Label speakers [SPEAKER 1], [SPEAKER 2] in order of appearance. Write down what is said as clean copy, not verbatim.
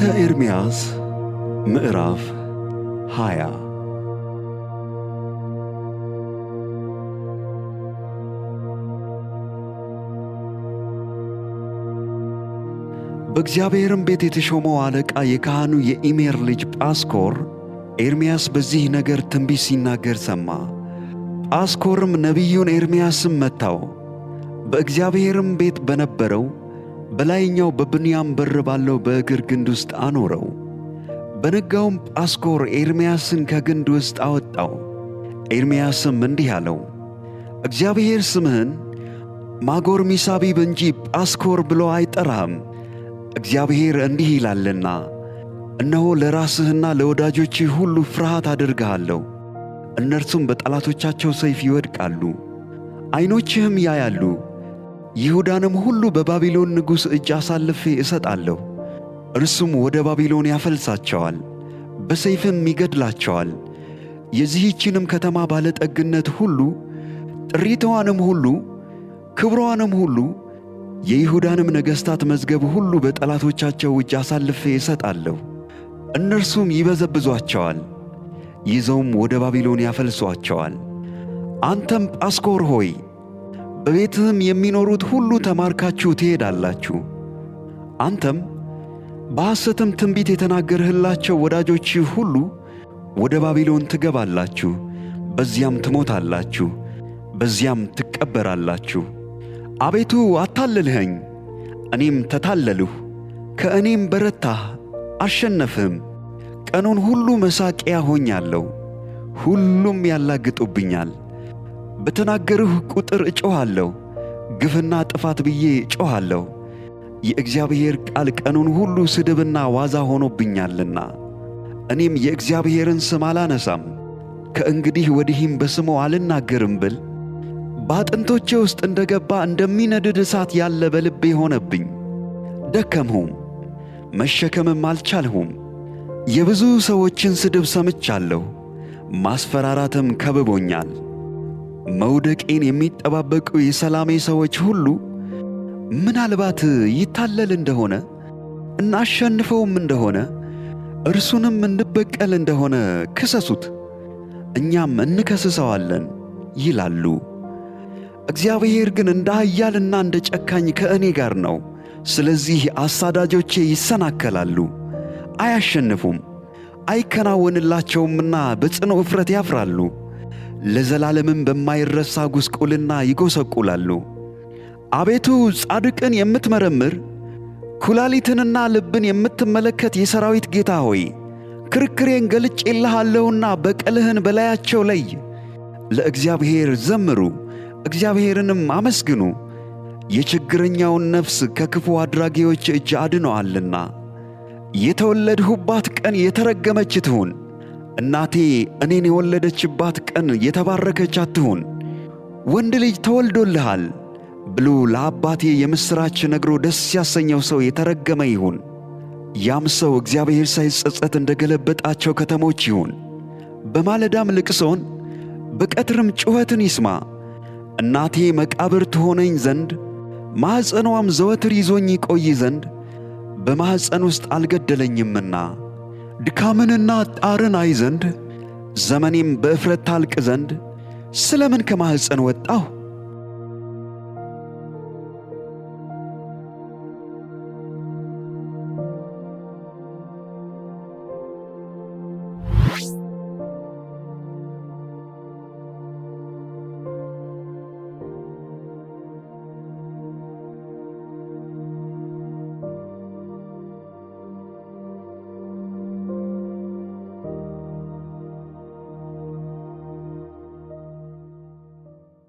[SPEAKER 1] ትንቢተ ኤርምያስ ምዕራፍ 20 በእግዚአብሔርም ቤት የተሾመው አለቃ የካህኑ የኢሜር ልጅ ጳስኮር ኤርምያስ በዚህ ነገር ትንቢት ሲናገር ሰማ። ጳስኮርም ነቢዩን ኤርምያስም መታው፣ በእግዚአብሔርም ቤት በነበረው በላይኛው በብንያም በር ባለው በእግር ግንድ ውስጥ አኖረው። በነጋውም ጳስኮር ኤርምያስን ከግንድ ውስጥ አወጣው። ኤርምያስም እንዲህ አለው፣ እግዚአብሔር ስምህን ማጎርሚሳቢብ እንጂ ጳስኮር ብሎ አይጠራህም። እግዚአብሔር እንዲህ ይላልና እነሆ ለራስህና ለወዳጆችህ ሁሉ ፍርሃት አድርግሃለሁ፣ እነርሱም በጠላቶቻቸው ሰይፍ ይወድቃሉ። ዐይኖችህም ያያሉ፣ ይሁዳንም ሁሉ በባቢሎን ንጉሥ እጅ አሳልፌ እሰጣለሁ። እርሱም ወደ ባቢሎን ያፈልሳቸዋል፣ በሰይፍም ይገድላቸዋል። የዚህችንም ከተማ ባለጠግነት ሁሉ፣ ጥሪትዋንም ሁሉ፣ ክብሯንም ሁሉ፣ የይሁዳንም ነገሥታት መዝገብ ሁሉ በጠላቶቻቸው እጅ አሳልፌ እሰጣለሁ። እነርሱም ይበዘብዟቸዋል፣ ይዘውም ወደ ባቢሎን ያፈልሷቸዋል። አንተም ጳስኮር ሆይ በቤትህም የሚኖሩት ሁሉ ተማርካችሁ ትሄዳላችሁ። አንተም በሐሰትም ትንቢት የተናገርህላቸው ወዳጆችህ ሁሉ ወደ ባቢሎን ትገባላችሁ፣ በዚያም ትሞታላችሁ፣ በዚያም ትቀበራላችሁ። አቤቱ አታለልኸኝ፣ እኔም ተታለልሁ፣ ከእኔም በረታህ አሸነፍህም። ቀኑን ሁሉ መሳቂያ ሆኛለሁ፣ ሁሉም ያላግጡብኛል። በተናገርሁ ቁጥር እጮኻለሁ፣ ግፍና ጥፋት ብዬ እጮኻለሁ። የእግዚአብሔር ቃል ቀኑን ሁሉ ስድብና ዋዛ ሆኖብኛልና እኔም የእግዚአብሔርን ስም አላነሳም። ከእንግዲህ ወዲህም በስሙ አልናገርም ብል በአጥንቶቼ ውስጥ እንደ ገባ እንደሚነድድ እሳት ያለ በልቤ ሆነብኝ። ደከምሁም፣ መሸከምም አልቻልሁም። የብዙ ሰዎችን ስድብ ሰምቻለሁ፣ ማስፈራራትም ከብቦኛል። መውደቄን የሚጠባበቁ የሰላሜ ሰዎች ሁሉ ምናልባት ይታለል እንደሆነ እናሸንፈውም እንደሆነ እርሱንም እንበቀል እንደሆነ ክሰሱት፣ እኛም እንከስሰዋለን ይላሉ። እግዚአብሔር ግን እንደ ኃያልና እንደ ጨካኝ ከእኔ ጋር ነው። ስለዚህ አሳዳጆቼ ይሰናከላሉ፣ አያሸንፉም፣ አይከናወንላቸውምና በጽኑ እፍረት ያፍራሉ። ለዘላለምም በማይረሳ ጉስቁልና ይጎሰቁላሉ። አቤቱ ጻድቅን የምትመረምር ኩላሊትንና ልብን የምትመለከት የሰራዊት ጌታ ሆይ ክርክሬን ገልጬልሃለሁና በቀልህን በላያቸው ለይ። ለእግዚአብሔር ዘምሩ፣ እግዚአብሔርንም አመስግኑ፣ የችግረኛውን ነፍስ ከክፉ አድራጊዎች እጅ አድነዋልና። የተወለድሁባት ቀን የተረገመች ትሁን፣ እናቴ እኔን የወለደችባት ቀን የተባረከች አትሁን። ወንድ ልጅ ተወልዶልሃል ብሎ ለአባቴ የምሥራች ነግሮ ደስ ያሰኘው ሰው የተረገመ ይሁን። ያም ሰው እግዚአብሔር ሳይጸጸት እንደ ገለበጣቸው ከተሞች ይሁን። በማለዳም ልቅሶን በቀትርም ጩኸትን ይስማ። እናቴ መቃብር ትሆነኝ ዘንድ ማኅፀኗም ዘወትር ይዞኝ ይቆይ ዘንድ በማኅፀን ውስጥ አልገደለኝምና። ድካምንና ጣርን አይ ዘንድ ዘመኔም በእፍረት ታልቅ ዘንድ ስለምን ከማኅፀን ወጣሁ?